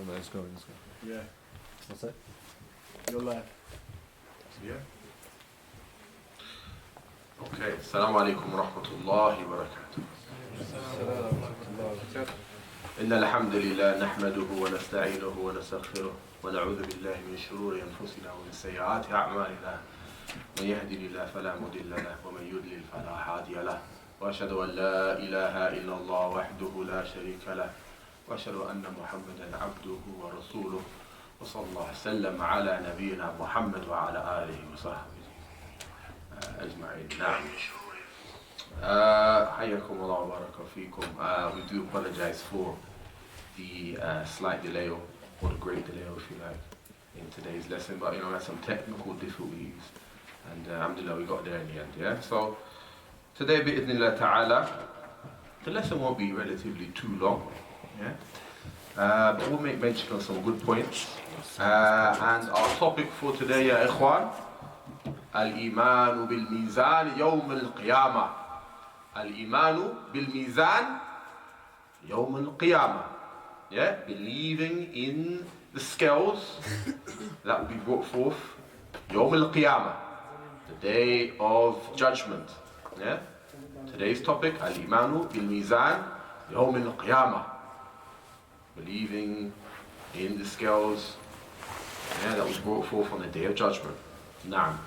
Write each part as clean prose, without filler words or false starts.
No, let's go. Yeah. What's that? You're live. Yeah. Okay. Assalamu alaikum wa rahmatullahi wa barakatuh. إن الحمد لله نحمده ونستعينه ونستغفره ونعوذ بالله من شرور أنفسنا ومن سيئات أعمالنا من يهدي الله فلا مضل له ومن يضلل فلا هادي له وأشهد أن لا إله إلا الله وحده لا شريك له وأشهد أن محمدا عبده ورسوله وصلى الله وسلم على نبينا محمد وعلى آله وصحبه أجمعين. نعم. حياكم الله وبارك فيكم. We do apologize for the slight delay or the great delay, if you like, in today's lesson, but we had some technical difficulties and alhamdulillah we got there in the end. Yeah. So today, bi'idhnillah ta'ala, the lesson won't be relatively too long. Yeah. But we'll make mention of some good points. And our topic for today, ya ikhwan, al-imanu bil-mizan yawm al-qiyamah. Al-imanu bil-mizan yawm al-qiyamah. Yeah, believing in the scales that will be brought forth yawm al-qiyamah, the day of judgment. Yeah. Today's topic, al-imanu bil-mizan yawm al-qiyamah. Believing in the scales that was brought forth on the day of judgment. Naam.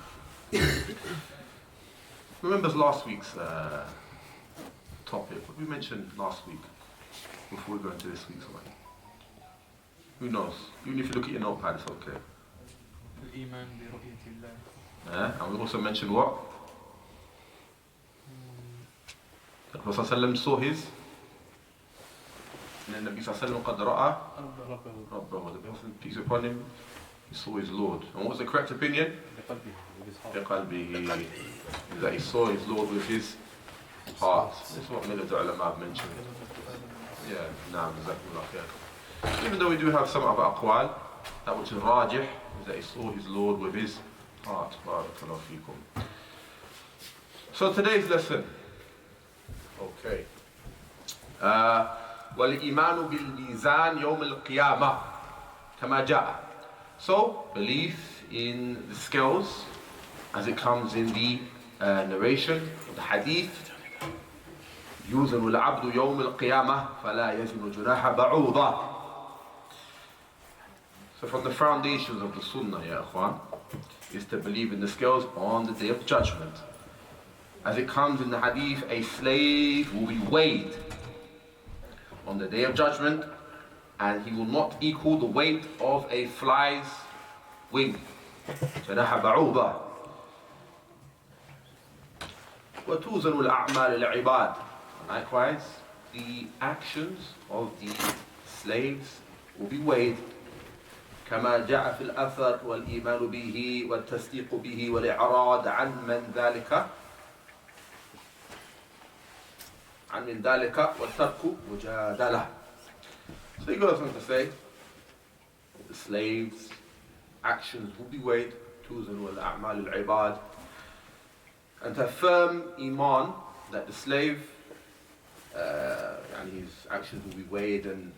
Remember last week's topic? What we mentioned last week before we go into this week's one? Who knows? Even if you look at your notepad, it's okay. الإيمان برؤية الله. And we also mentioned what? That Prophet ﷺ saw his. And then Nabi ﷺ قد رأى ربه. The Prophet, peace upon him, he saw his Lord. And what was the correct opinion? بقلبه. That he saw his Lord with his heart. This is what many of the ulama have mentioned. Yeah, naam, jazakumullah khair. Even though we do have some other aqwal, that which is rajih is that he saw his Lord with his heart. Barakallahu feekum. So today's lesson. Okay. وَالْإِيمَانُ بِالْمِيزَانِ يَوْمِ الْقِيَامَةِ كَمَا جَاءَ. So, belief in the scales as it comes in the narration, the hadith. يُوزَنُ الْعَبْدُ يَوْمِ الْقِيَامَةِ فَلَا يَزِنُ جُنَاحَ بَعُوضًا. So from the foundations of the Sunnah, ya ikhwan, is to believe in the scales on the day of judgment. As it comes in the hadith, a slave will be weighed on the day of judgment, and he will not equal the weight of a fly's wing. جناح بعوضة. وتوزن الأعمال العباد. Likewise, the actions of the slaves will be weighed. كما جاء في الأثر والإيمان به والتصديق به والإعراض عن من ذلك. عن ذلك والترك مجادلة. So he goes on to say, the slaves' actions will be weighed, توزن الأعمال العباد, and to affirm iman that the slave, and his actions will be weighed and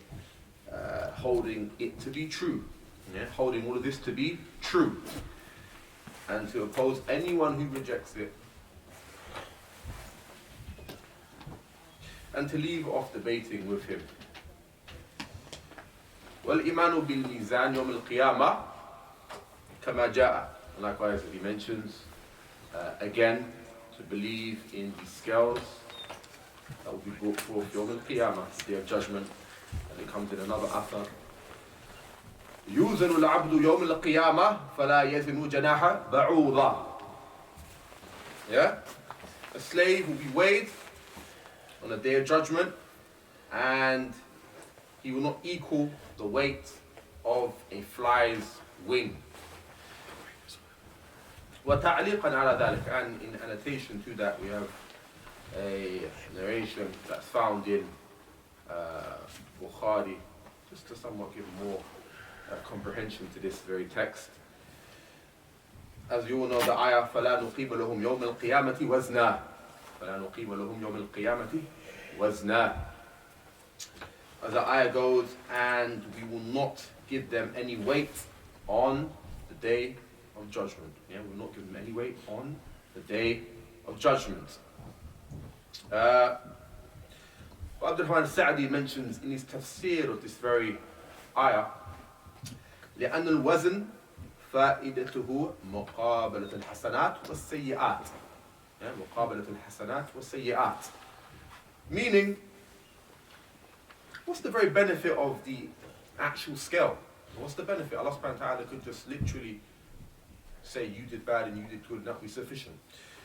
holding it to be true, holding all of this to be true, and to oppose anyone who rejects it, and to leave off debating with him. وَالْإِيمَانُ بِالْمِيزَانِ يَوْمِ الْقِيَامَةِ كَمَا جَاءَ. Likewise, he mentions again to believe in the scales that will be brought forth يوم القيامة, the day of judgment, and it comes in another athar. يُوزَنُ الْعَبْدُ يَوْمِ الْقِيَامَةِ فَلَا يَزِنُ جَنَاحَ بَعُوضًا. Yeah? A slave will be weighed on the day of judgment, and he will not equal the weight of a fly's wing. وَتَعْلِيقًا عَلَى ذَلك. And in annotation to that, we have a narration that's found in Bukhari, just to somewhat give more comprehension to this very text. As you all know, the ayah, فَلَا نُقِيمَ لَهُمْ يَوْمَ الْقِيَامَةِ وَزْنًا. فَلَا نُقِيمَ لَهُمْ يَوْمَ الْقِيَامَةِ وَزْنًا. as the ayah goes, and we will not give them any weight on the day of judgment. Yeah, we will not give them any weight on the day of judgment. Abdurrahman al-Sa'di mentions in his tafsir of this very ayah, لأن الوزن فائدته مقابلة الحسنات والسيئات. Yeah, مقابلة الحسنات والسيئات. Meaning, what's the very benefit of the actual scale? What's the benefit? Allah subhanahu wa ta'ala could just literally say you did bad and you did good, and that would be sufficient.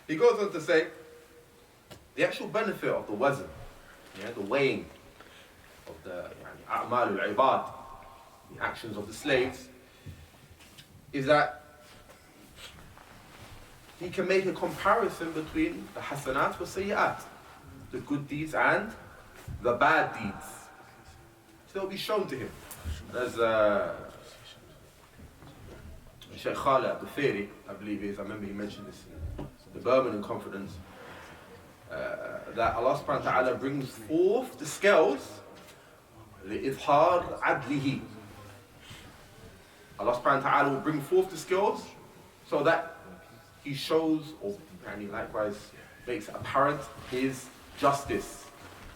He goes on to say, the actual benefit of the wazn, yeah, the weighing of the a'mal al-ibad, the actions of the slaves, is that he can make a comparison between the hasanat wa sayyat, the good deeds and the bad deeds. So they'll be shown to him. As Sheikh Khalid al-Firi, I believe is, I remember he mentioned this in the Birmingham Conference, that Allah subhanahu wa ta'ala brings forth the scales لِإِظْهَارِ عَدْلِهِ. Allah subhanahu wa ta'ala will bring forth the scales so that he shows, or and he likewise makes apparent his justice.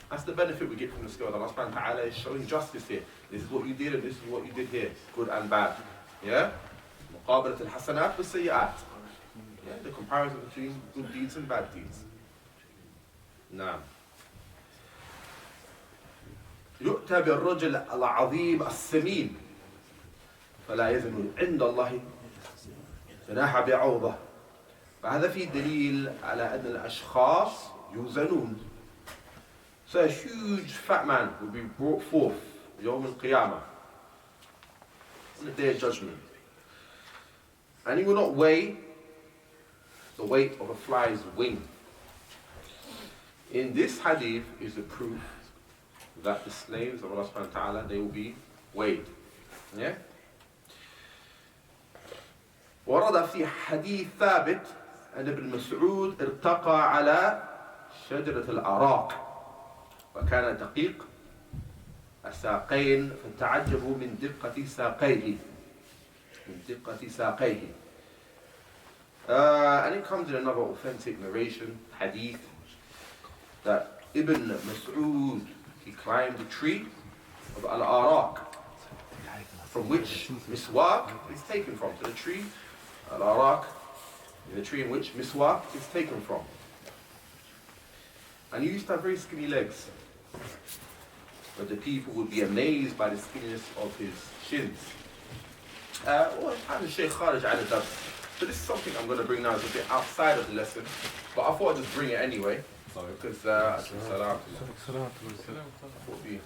That's the benefit we get from the scales. Allah subhanahu wa ta'ala is showing justice here. This is what you did and this is what you did here, good and bad. Yeah? مقابلة الحسنات والسيئات. Yeah, the comparison between good deeds and bad deeds. نعم. يؤتى بالرجل العظيم السمين فلا يزن عند الله جناح بعوضة. فهذا فيه دليل على أن الأشخاص يوزنون. So a huge fat man will be brought forth يوم القيامة, on the day of judgment, and he will not weigh the weight of a fly's wing. In this hadith is the proof that the slaves of Allah subhanahu wa ta'ala, they will be weighed. Yeah? ورد في حديث ثابت أن ابن مسعود ارتقى على شجرة الأراك وكان دقيق الساقين فتعجبوا من دقة ساقيه. And it comes in another authentic narration, hadith, that Ibn Mas'ud, he climbed the tree of Al-Arak, from which miswak is taken from. So the tree, Al-Arak, is the tree in which miswak is taken from. And he used to have very skinny legs, but the people would be amazed by the skinniness of his shins. Sheikh Khalid al-Dab. So this is something I'm going to bring now. It's a bit outside of the lesson, but I thought I'd just bring it anyway, because Salaf would be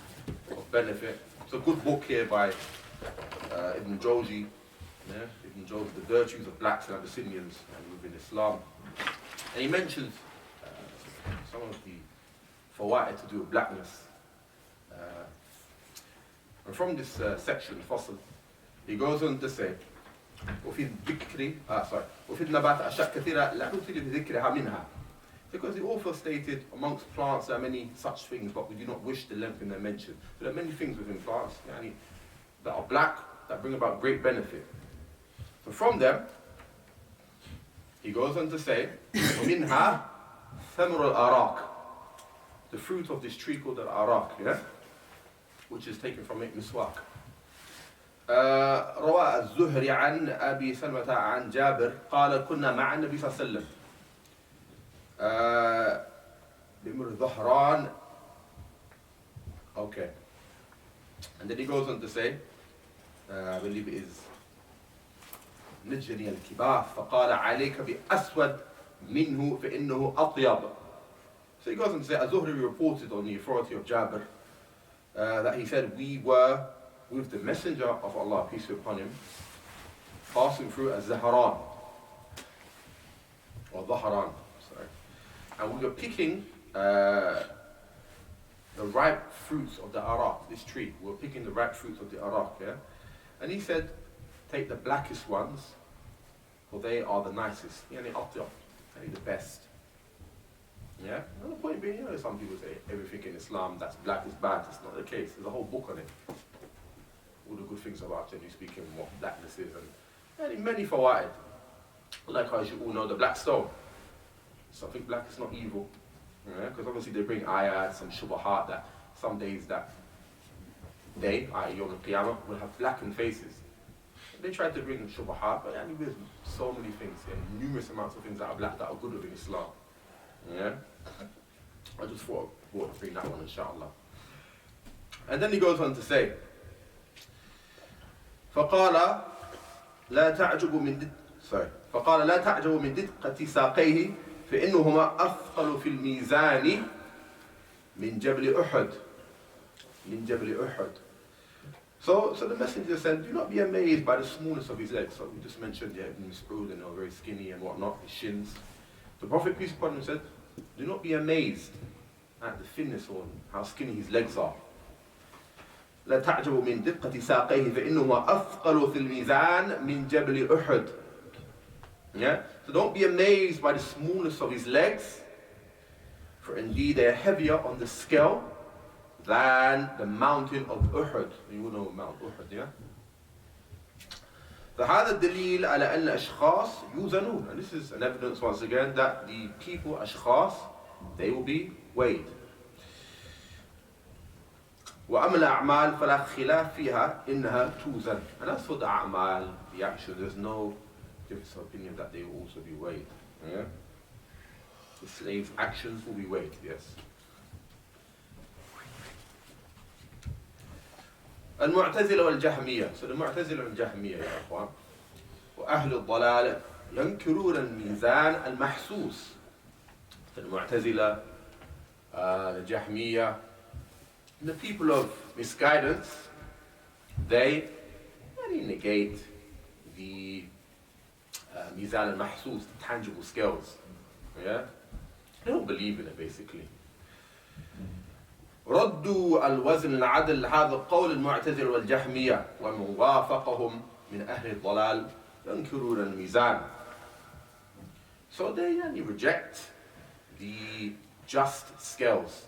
of benefit. It's a good book here by Ibn Jawzi, yeah? Ibn Jawzi, The Virtues of Blacks and Abyssinians and within Islam. And he mentions some of the fawaid to do with blackness. And from this section, Fasl, he goes on to say, وفي الذكر وفي النبات أشياء كثيرة لا نطيل بذكرها منها. Because the author stated amongst plants there are many such things, but we do not wish to lengthen their mention. So there are many things within plants that are black that bring about great benefit. So from them, he goes on to say, ومنها ثمر الأراك, the fruit of this tree called the arak, yeah, which is taken from it miswak. روى الزهري عن أبي سلمة عن جابر قال كنا مع النبي صلى الله عليه وسلم بمر ظهران. Okay. And then he goes on to say, I believe it is نجري الكباف فقال عليك بأسود منه فإنه أطيب. So he goes on to say, Az-Zuhri reported on the authority of Jabir that he said, we were with the Messenger of Allah, peace be upon him, passing through Az-Zaharan, or Dhaharan, sorry. And we were picking the ripe fruits of the arak, this tree. We were picking the ripe fruits of the arak, yeah? And he said, take the blackest ones, for they are the nicest. Yani the best. Yeah? And the point being, some people say everything in Islam that's black is bad. It's not the case. There's a whole book on it. All the good things about generally speaking, what blackness is, and many fawaid. Like how you should all know the black stone. Something black is not evil. Because obviously they bring Iyaad, some shubahat, that some days that day, i.e. Yawm al-Qiyamah, will have blackened faces. They try to bring shubahat, but there's so many things, and numerous amounts of things that are black that are good within Islam. Yeah? I just thought to bring that one, inshallah. And then he goes on to say, فقال لا تعجب من دقة ساقيه فإنهما أثقل في الميزان من جبل أحد. So the messenger said, do not be amazed by the smallness of his legs. So we just mentioned Ibn Mas'ud, and very skinny and whatnot, his shins. The Prophet, peace upon him, said, do not be amazed at the thinness or how skinny his legs are. لا تعجب من دقة ساقيه فإنهما أثقل في الميزان من جبل أحد. Yeah? So don't be amazed by the smallness of his legs, for indeed they are heavier on the scale than the mountain of Uhud. You all know Mount Uhud, yeah? فهذا الدليل على أن الأشخاص يوزنون. And this is an evidence once again that the people, أشخاص, they will be weighed. وأما الأعمال فلا خلاف فيها إنها توزن. And as for the أعمال, the action, there's no difference of opinion that they will also be weighed. Yeah? The slave's actions will be weighed, yes. المعتزلة والجهمية. So the معتزلة والجهمية يا أخوان. وأهل الضلال ينكرون الميزان المحسوس. The المعتزلة, the جهمية, the people of misguidance, they negate the ميزان المحسوس, the tangible scales. Yeah? They don't believe in it basically. ردوا الوزن العدل هذا قول المعتزلة والجهمية ومن وافقهم من أهل الضلال ينكرون الميزان. So they reject the just scales.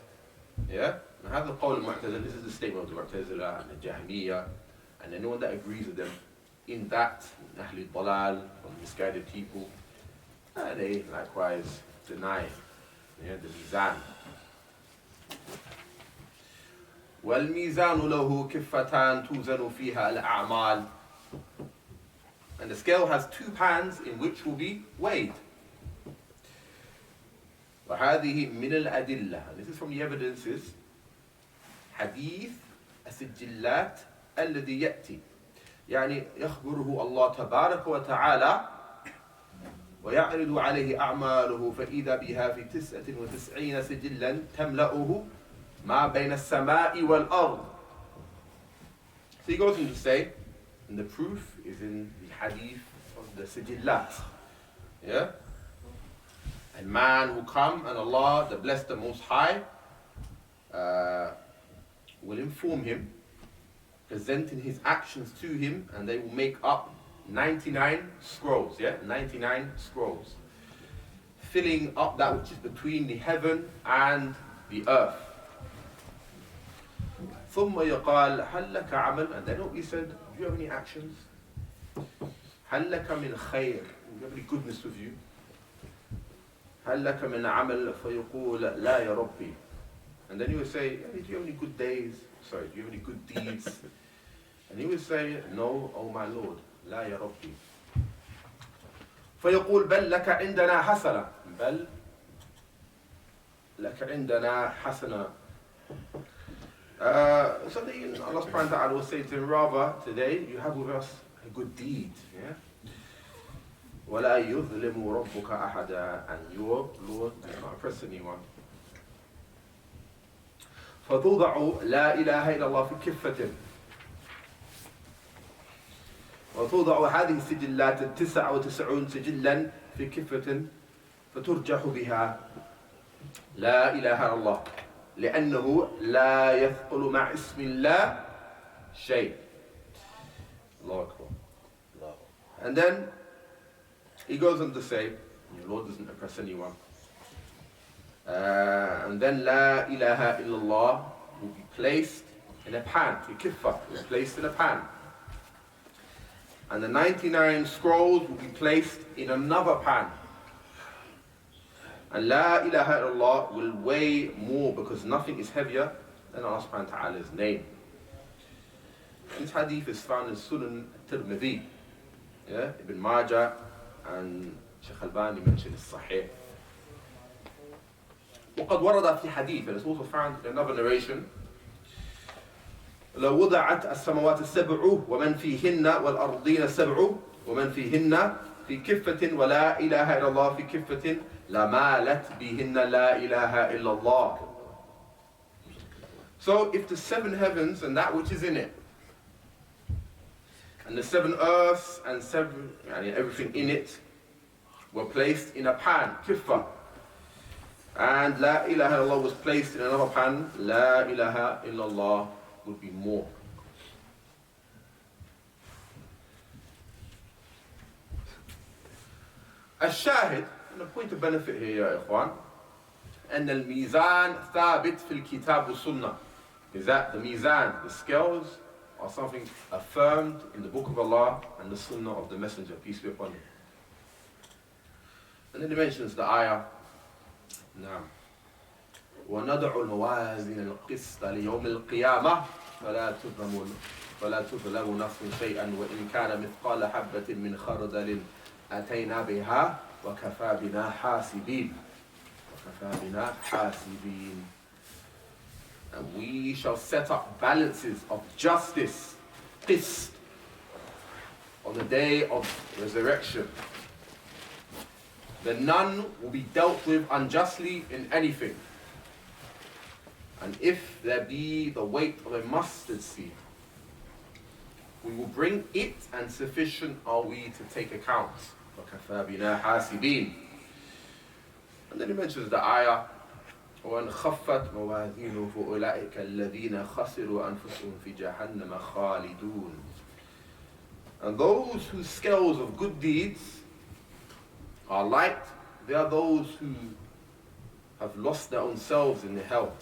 Yeah? And هذا قول المعتزلة, this is the statement of the Mu'tazila and the Jahmiyyah and anyone that agrees with them in that, أهل الضلال, or misguided people, they likewise deny the mizan. والميزان له كفتان توزن فيها الأعمال. And the scale has two pans in which will be weighed. وهذه من الأدلة. And this is from the evidences. حديث السجلات الذي يأتي. يعني يخبره الله تبارك وتعالى ويعرض عليه أعماله فإذا بها في 99 سجلا تملأه ما بين السماء والأرض. So he goes on to say, and the proof is in the hadith of the sijillat. Yeah? A man will come and Allah, the Blessed, the Most High, will inform him, presenting his actions to him, and they will make up 99 scrolls, 99 scrolls, filling up that which is between the heaven and the earth. ثم يقال هل لك عمل, and then what he said, do you have any actions? هل لك من خير, do you have any goodness with you? هل لك من عمل, فيقول لا يا ربي. And then he would say, do you have any good days? Sorry, do you have any good deeds? And he would say, no, oh my Lord, لا يا ربي. فيقول بل لك عندنا حسنة, بل لك عندنا حسنة. So then Allah subhanahu wa ta'ala will say to him, rather, today you have with us a good deed. Yeah? وَلَا يُظْلِمُ رَبُّكَ أَحَدًا, and your Lord does not oppress anyone. فَتُوضَعُ لَا إِلَهَ إِلَّا اللَّهُ فِي كِفَّةٍ. وتوضع هذه السجلات 99 سجلا في كفة فترجح بها لا إله إلا الله لأنه لا يثقل مع اسم الله شيء. الله أكبر. And then he goes on to say, your Lord doesn't oppress anyone. And then La ilaha illallah will be placed in a pan, a kiffa, will be placed in a pan. And the 99 scrolls will be placed in another pan. And La ilaha illallah will weigh more because nothing is heavier than Allah subhanahu wa ta'ala's name. This hadith is found in Sunnah Tirmidhi, Ibn Majah, and Shaykh Albani mentioned it's Sahih. وقد ورد في حديث, and it's also found in another narration, لو وضعت السماوات السبع ومن فيهن والأرضين السبع ومن فيهن في كفة ولا إله إلا الله في كفة لمالت بهن لا إله إلا الله. So if the 7 heavens and that which is in it, and the 7 earths and everything in it were placed in a pan, kiffa, and La ilaha illallah was placed in another pan, La ilaha illallah would be more. الشاهد, and the point of benefit here يا إخوان, أن الميزان ثابت في الكتاب والسنة, is that the mizan, the scales, are something affirmed in the book of Allah and the sunnah of the messenger, peace be upon him. And then he mentions the ayah, نعم, وَنَدْعُ الْمَوَازِنَ الْقِسْطَ لِيَوْمِ الْقِيَامَةِ فَلَا تُظْلَمُ نَفْسٌ شَيْئًا وَإِنْ كَانَ مِثْقَالَ حَبَّةٍ مِّنْ خَرْدَلٍ أَتَيْنَا بِهَا وَكَفَى بِنَا حَاسِبِينَ. And we shall set up balances of justice, qist, on the day of resurrection. Then none will be dealt with unjustly in anything. And if there be the weight of a mustard seed, we will bring it, and sufficient are we to take account. وَكَفَى بِنَا حَاسِبِينَ. And then he mentions the ayah, وَأَنْ خَفَّتْ مَوَازِينُهُ فَأُولَٰئِكَ الَّذِينَ خَسِرُوا أَنفُسَهُمْ فِي جَهَنَّمَ خَالِدُونَ. And those whose scales of good deeds are light, they are those who have lost their own selves in the hell,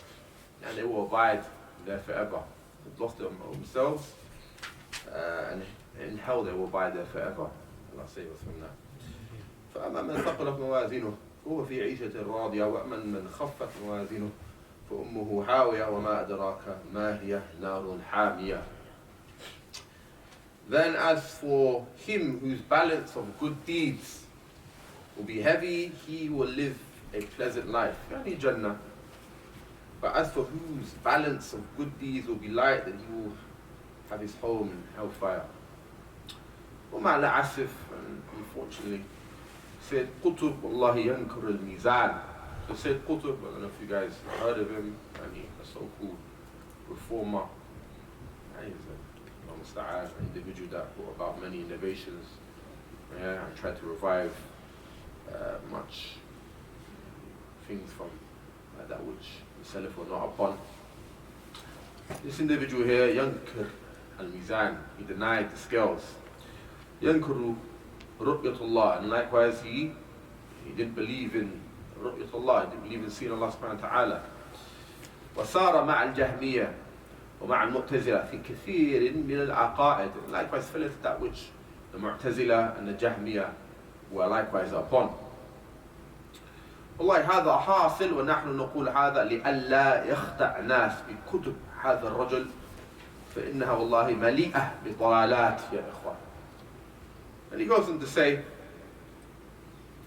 and they will abide there forever. They've lost their own selves, and in hell they will abide there forever. Allah save us from that. فأما من ثقلت موازينه فهو في عيشة راضية وأما من خفت موازينه فأمه هاوية وما أدراك ما هي نار حامية. Then as for him whose balance of good deeds will be heavy, he will live a pleasant life, yani Jannah. But as for whose balance of good deeds will be light, then he will have his home in hellfire. ومع العسف, and unfortunately, Sayyid Qutb, wallahi yankar al-mizan. So Sayyid Qutb, I don't know if you guys heard of him, and he's a so-called reformer. And he's an individual that brought about many innovations, and tried to revive much things from that which the Salaf were not upon. This individual here, yankar al-mizan, he denied the scales. Yankuru ru'yatullah, and likewise he didn't believe in ru'yatullah, he didn't believe in seeing Allah subhanahu wa ta'ala. وصار مع الجهمية ومع المعتزلة في كثير من العقائد, likewise fell into that which the Mu'tazila and the Jahmiya were likewise upon. والله هذا حاصل ونحن نقول هذا لئلا يخدع ناس بكتب هذا الرجل فإنها والله مليئة بضلالات يا إخوان. And he goes on to say,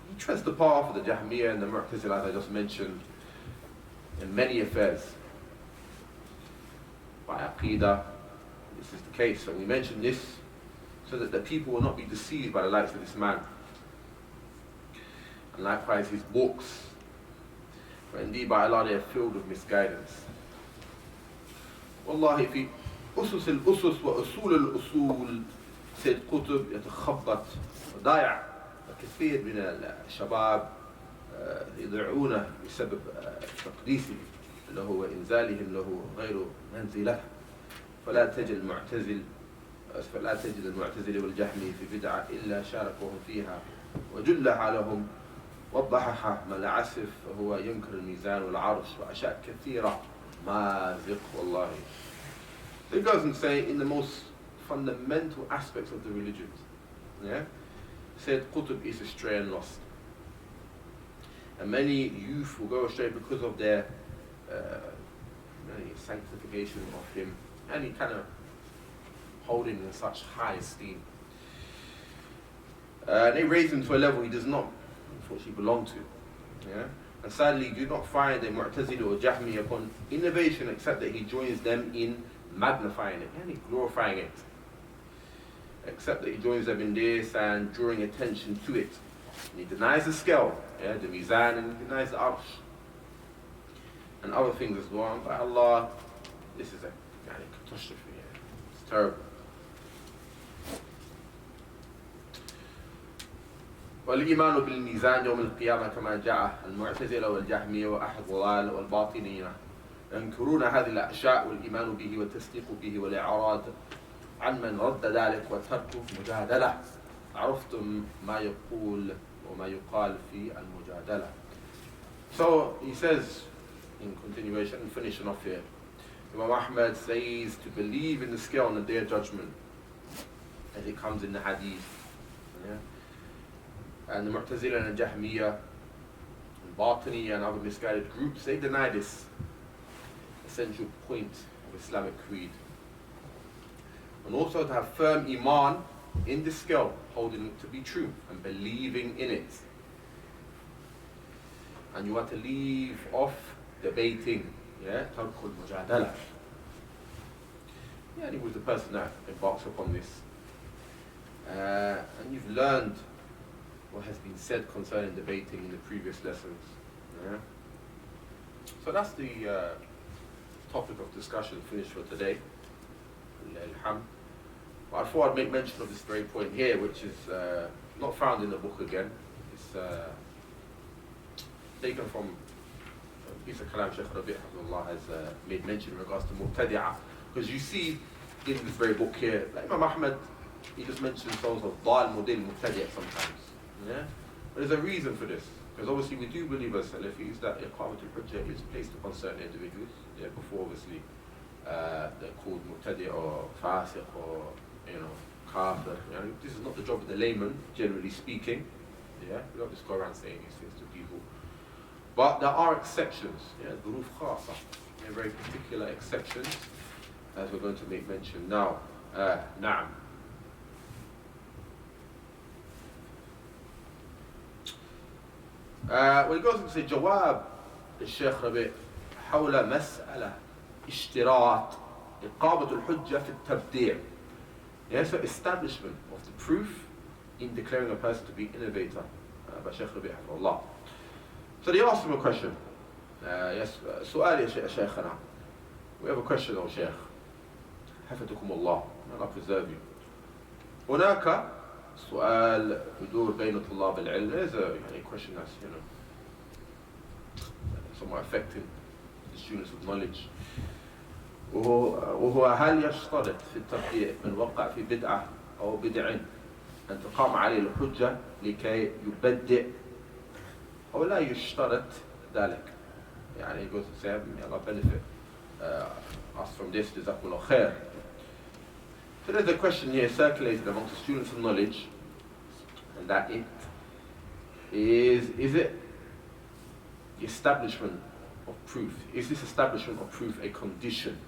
he treads the path of the Jahmiyyah and the Mu'tazila, as I just mentioned, in many affairs. By Aqidah, this is the case, and we mention this so that the people will not be deceived by the likes of this man. And likewise his books, for indeed by Allah they are filled with misguidance. Wallahi fi usus al-usus wa usul al-usul, سيد قطب يتخبط وضايع كثير من الشباب يضيعونه بسبب تقديسه له وإنزالهم له غير منزله. فلا تجد المعتزل والجهمي في بدعة إلا شاركوهم فيها وجل حالهم وضحها ما العسف هو ينكر الميزان والعرش وأشياء كثيرة ما زق والله. So it goes and say in the most fundamental aspects of the religions, yeah, said Qutb is astray and lost. And many youth will go astray because of their sanctification of him, and he kind of holding in such high esteem. They raise him to a level he does not, unfortunately, belong to. Yeah? And sadly, you do not find a Mu'tazili or Jahmi upon innovation except that he joins them in magnifying it, and glorifying it. Except that he joins them in this and drawing attention to it. And he denies the scale, yeah, the mizan, and he denies the arsh. And other things as well. By Allah, this is a catastrophe. Yeah. It's terrible. والإيمان بالميزان يوم القيامة كما جاء المعتزلة والجهمية وأحد ضلال والباطنية ينكرون هذه الأشياء والإيمان به والتصديق به والإعراض عن من رد ذلك وترك مجادلة. عرفتم ما يقول وما يقال في المجادلة. So he says in continuation and finishing off here, Imam Ahmad says to believe in the scale on the day of judgment as it comes in the hadith. Yeah? And the Mu'tazila and the Jahmiyyah and Batiniya and other misguided groups, they deny this essential point of Islamic creed. And also to have firm iman in the scale, holding it to be true and believing in it. And you want to leave off debating, yeah, tarkul mujadala. Yeah, and he was the person that embarks upon this. And you've learned what has been said concerning debating in the previous lessons. Yeah? So that's the topic of discussion finished for today. But I thought I'd make mention of this very point here, which is not found in the book again. It's taken from a piece of kalam Shaykh Rabi' has made mention in regards to Mu'tadi'ah. Because you see in this very book here, like Imam Ahmad, he just mentions those of Dal Mudil Mu'tadi'ah sometimes. Yeah? But there's a reason for this. Because obviously we do believe as Salafis that Iqamatul Hujjah is placed upon certain individuals. Yeah, before obviously they're called Mu'tadi' or Fasiq or Kafir. This is not the job of the layman, generally speaking. Yeah? We don't just go around saying these things to people. But there are exceptions. Yeah, Dhuruf Khasa. Very particular exceptions, as we're going to make mention now. Na'am. When he goes into say جواب الشيخ ربيع حول مسألة اشتراط إقامة الحجة في التبديع. Yeah, so establishment of the proof in declaring a person to be innovator by Shaykh Rabi' Allah. So they asked him a question. Yes, سؤال يا شيخنا. We have a question, O Shaykh. حفظكم الله. May Allah preserve you. هناك سؤال يدور بين طلاب العلم. There's a question that's somewhat affecting the students of knowledge. وهو هل يشترط في التبديع من وقع في بدعة أو بدع أن تقام عليه الحجة لكي يبدع أو لا يشترط ذلك. يعني he goes to say, may Allah benefit us from this, جزاكم الله خير. So there's a question here circulated among the students of knowledge, and that is it the establishment of proof? Is this establishment of proof a condition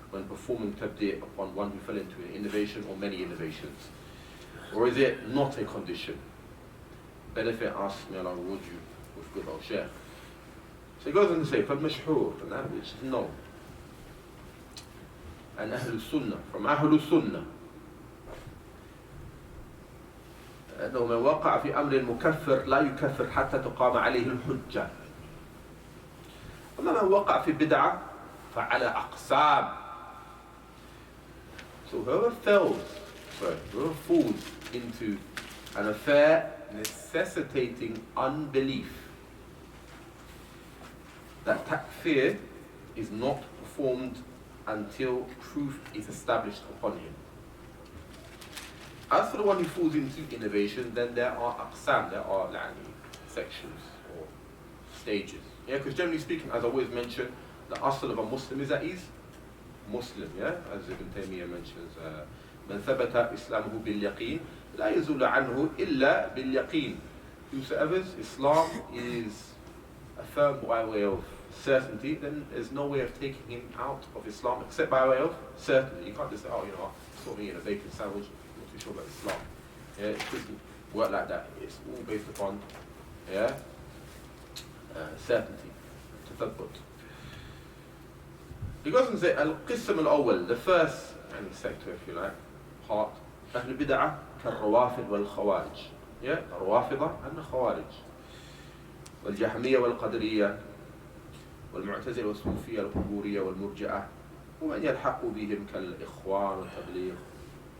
when performing tabdi' upon one who fell into an innovation or many innovations? Or is it not a condition? Benefit us, may Allah reward you with good, O Shaykh. So he goes on to say, فَالْمَشْحُورُ, and that which is known. And DaaruSsunnah, from DaaruSsunnah. أنه من وقع في أمر مكفر لا يكفر حتى تقام عليه الحجة. أما من وقع في بدعة فعلى أقسام. So whoever falls into an affair necessitating unbelief, that takfir is not performed until proof is established upon him. As for the one who falls into innovation, then there are aqsam, there are sections or stages. Yeah, because generally speaking, as I always mention, the asl of a Muslim is that he's Muslim, yeah? As Ibn Taymiyyah mentions, من ثبت إسلامه باليقين لا يزول عنه إلا باليقين. Whosoever's Islam is affirmed by way of certainty, then there's no way of taking him out of Islam except by way of certainty. You can't just say, oh, you know, I saw me in a bacon sandwich, I'm not too sure about Islam. Yeah, it doesn't work like that. It's all based upon, yeah, certainty, tathabbut. He goes and says, al-qism al-awwal, the first sector, if you like, part, أهل البدعة كالروافض والخوارج. Yeah, الروافضة and the Khawarij. والجهمية والقدرية والمعتزلة والصوفية القبورية والمرجئة ومن يلحق بهم كالإخوان والتبليغ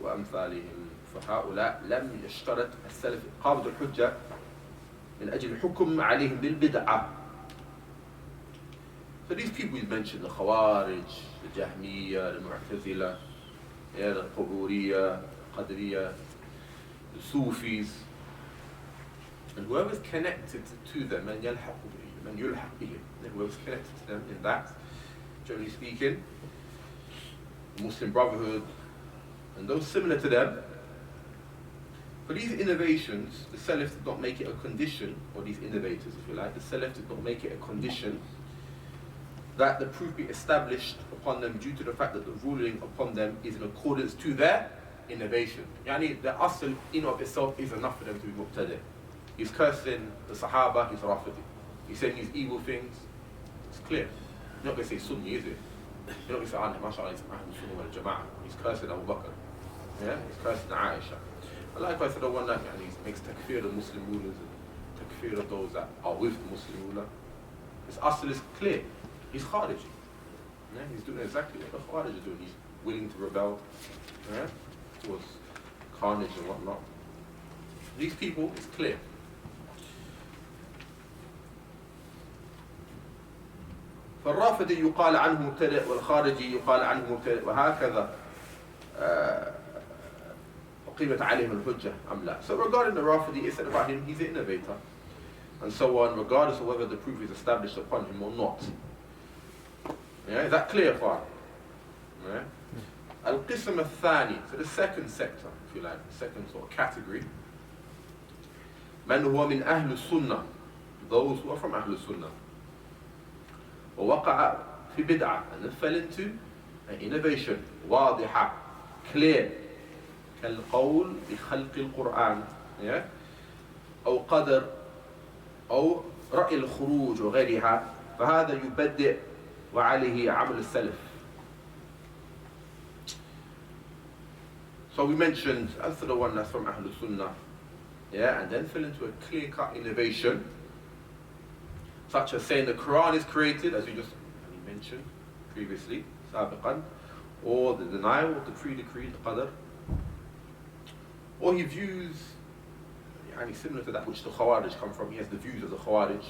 وأمثالهم. فهؤلاء لم يشترط السلف إقامة الحجة من أجل الحكم عليهم بالبدعة. So these people we mentioned, the Khawarij, the Jahmiyyah, the Mu'tazila, yeah, the Quburiyya, Qadariyya, the Sufis, and whoever's connected to them, and yulhaq bihim, whoever's connected to them in that, generally speaking, Muslim Brotherhood, and those similar to them. For these innovations, the Salaf did not make it a condition, or these innovators, if you like, the Salaf did not make it a condition that the proof be established upon them due to the fact that the ruling upon them is in accordance to their innovation. Yani, the asl in of itself is enough for them to be muqtadi. He's cursing the Sahaba, he's Rafidi. He's saying these evil things, it's clear. You're not going to say Sunni, is it? You're not going to say, mashallah, he's Ahlul Sunnah wal Jama'ah. He's cursing Abu Bakr. Yeah? He's cursing Aisha. And likewise for the one that he makes takfir of the Muslim rulers and takfir of those that are with the Muslim ruler. His asl is clear. He's Khariji. Yeah? He's doing exactly what the Kharij are doing. He's willing to rebel, yeah, towards carnage and whatnot. These people, it's clear. فالرافضي يقال عنه مبتدئ والخارجي يقال عنه مبتدئ وهكذا وقيمت عليهم الحجة أم لا. So regarding the Rafidi, it said about him, he's an innovator, and so on, regardless of whether the proof is established upon him or not. Yeah, is that clear for him? Yeah. Al-Qism al-Thani, so the second sector, if you like, the second sort of category. من هو من أهل السنة, those who are from أهل السنة. ووقع في بدعة, and then fell into an innovation واضحة, clear, كالقول بخلق القرآن, yeah? أو قدر أو رأي الخروج وغيرها, فهذا يبدئ وعليه عمل السلف. So we mentioned, as to the one that's from Ahlul Sunnah, yeah, and then fell into a clear-cut innovation, such as saying the Quran is created, as we just mentioned previously, سابقا, or the denial of the pre-decree, the qadr, or he views similar to that which the Khawarij come from. He has the views of the Khawarij,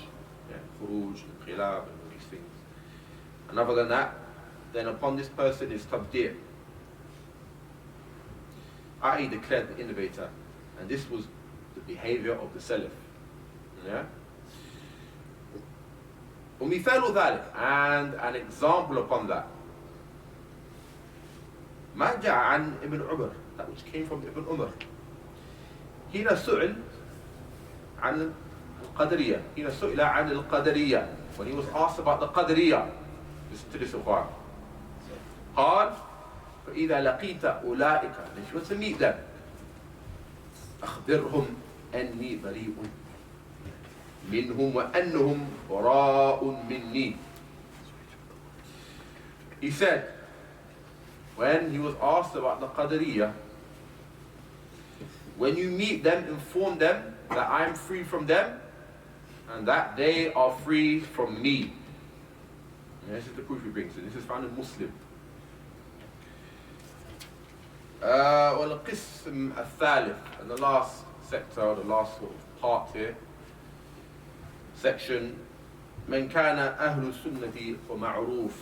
yeah, Khuruj, and Khilaf, and all these things. And other than that, then upon this person is tabdi', i.e. declared the innovator, and this was the behavior of the Salaf. Yeah? ومثال ذلك, and an example upon that, ما جاء عن ابن عمر, that which came from Ibn Umar. حين سئل عن القدرية, حين سئل عن القدرية, when he was asked about the Qadariyah, listen to this, Ikhwan. قال فإذا لقيت أولئك, if you want to meet them, أخبرهم أني بريء منهم وأنهم براء مني. He said, when he was asked about the Qadariyah, when you meet them, inform them that I am free from them and that they are free from me. And this is the proof he brings, and this is found in Muslim. والقسم الثالث, and the last sector, the last sort of part here, section, من كان أهل السنة ومعروف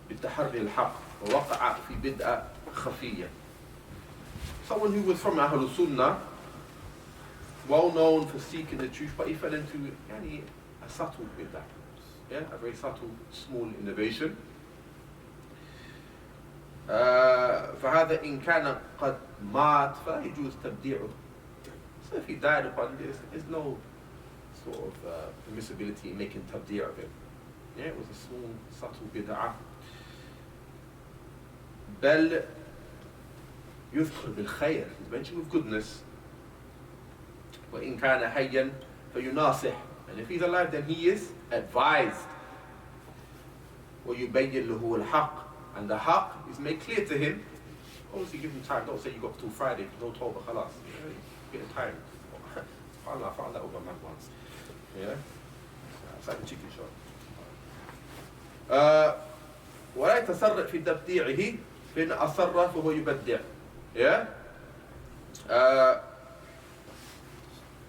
بالتحري الحق ووقع في بدعة خفية. Someone who was from Ahlul Sunnah well known for seeking the truth, but he fell into a subtle bid'ah, a very subtle, small innovation. فهذا إن كان قد مات فلا يجوز تبديعه. So if he died upon this, there's no sort of permissibility in making tabdi' of him. It was a small, subtle bid'ah. بل يذكر بالخير, he's mentioned with goodness. وإن كان حيا فيناصح, and if he's alive then he is advised. ويبين له الحق, and the haqq is made clear to him. Obviously give him time, don't say you got till Friday, no Tawbah, khalas. Get time. I found that with my man once. It's like a chicken shop. ولا يتسرع في تبديعه فإن أصر فهو يبدع.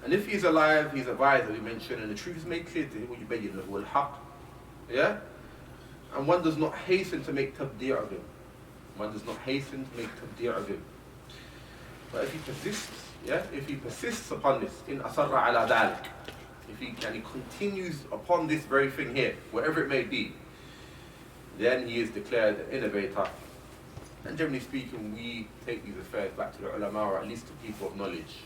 And if he's alive, he's advised, as we mentioned, and the truth is made clear to him, ويبين له الحق. And one does not hasten to make tabdi' of him. One does not hasten to make tabdi' of him. But if he persists upon this, in asarra ala dhalik, if he continues upon this very thing here, wherever it may be, then he is declared an innovator. And generally speaking, we take these affairs back to the ulama, or at least to people of knowledge.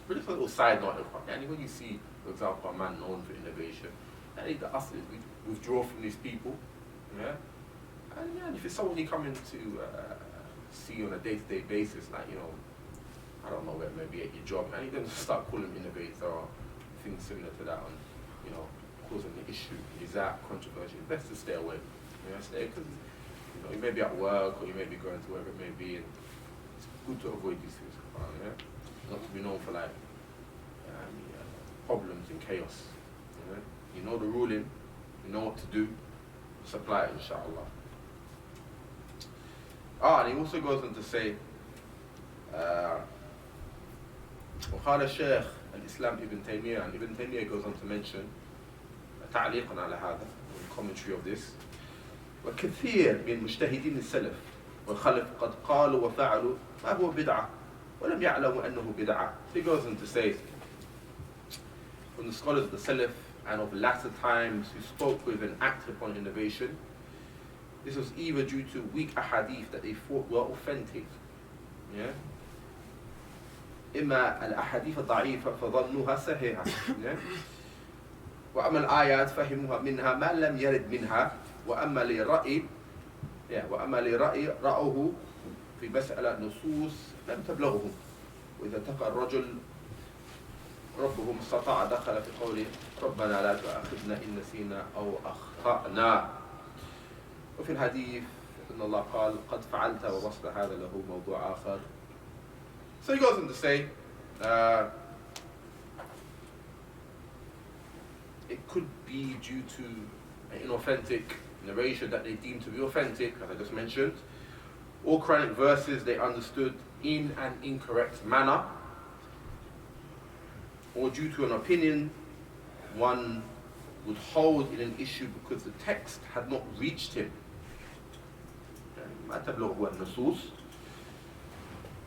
But just a little side note, when you see, for example, a man known for innovation, the us is we withdraw from these people. And if it's someone you come in to see on a day-to-day basis, like, I don't know, where maybe at your job, and you don't start calling him innovator or things similar to that, and causing an issue. Is that controversial? It's best to stay away. Stay, because you may be at work or you may be going to wherever it may be, and it's good to avoid these things. Not to be known for problems and chaos. You know the ruling, you know what to do, supply it, inshallah. And he also goes on to say, وقال الشيخ الإسلام ابن تيمية, and Ibn Taymiyyah goes on to mention تعليقا على هذا, the commentary of this, وكثير من مجتهدين السلف والخلف قد قالوا وفعلوا ما هو بدعة ولم يعلموا أنه بدعة. He goes on to say, from the scholars of the Salaf and of latter times who spoke with and acted upon innovation, this was either due to weak ahadith that they thought were authentic. إما الأحاديث الضعيفة فظنوها صحيحة. وأما الآيات فهموها منها ما لم يرد منها. وأما لرأي رأوه في مسألة نصوص لم تبلغهم. وإذا اتقى الرجل ربه ما استطاع دخل في قوله ربنا لا تؤاخذنا إن نسينا أو أخطأنا. وفي الحديث إن الله قال قد فعلت ووصل هذا له موضوع آخر. So he goes on to say, it could be due to an inauthentic narration that they deem to be authentic, as I just mentioned, or Quranic verses they understood in an incorrect manner, or due to an opinion one would hold in an issue because the text had not reached him.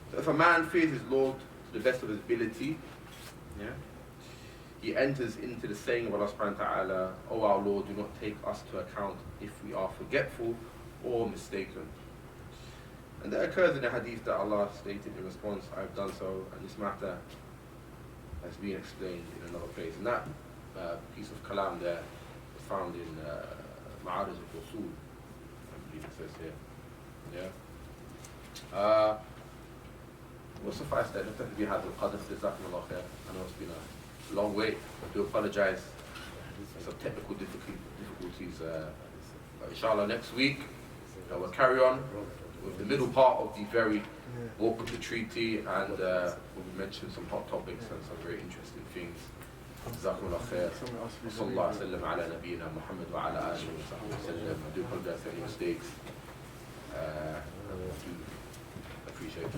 So if a man fears his Lord to the best of his ability, he enters into the saying of Allah subhanahu wa ta'ala, O our Lord, do not take us to account if we are forgetful or mistaken. And that occurs in the hadith that Allah stated in response, I have done so, and this matter has been explained in another place. And that piece of kalam there is found in Ma'arij al-Usul, I believe it says here. We'll suffice that. نكتفي بهذا القدر. جزاكم الله خير. I know it's been a long wait. I do apologize for some technical difficulties. But inshallah next week we'll carry on with the middle part of the very book of the treaty, and we'll mention some hot topics and some very interesting things. جزاكم الله خير. وصلى الله وسلم على نبينا محمد وعلى آله وصحبه وسلم. I do apologize for any mistakes. I do appreciate it.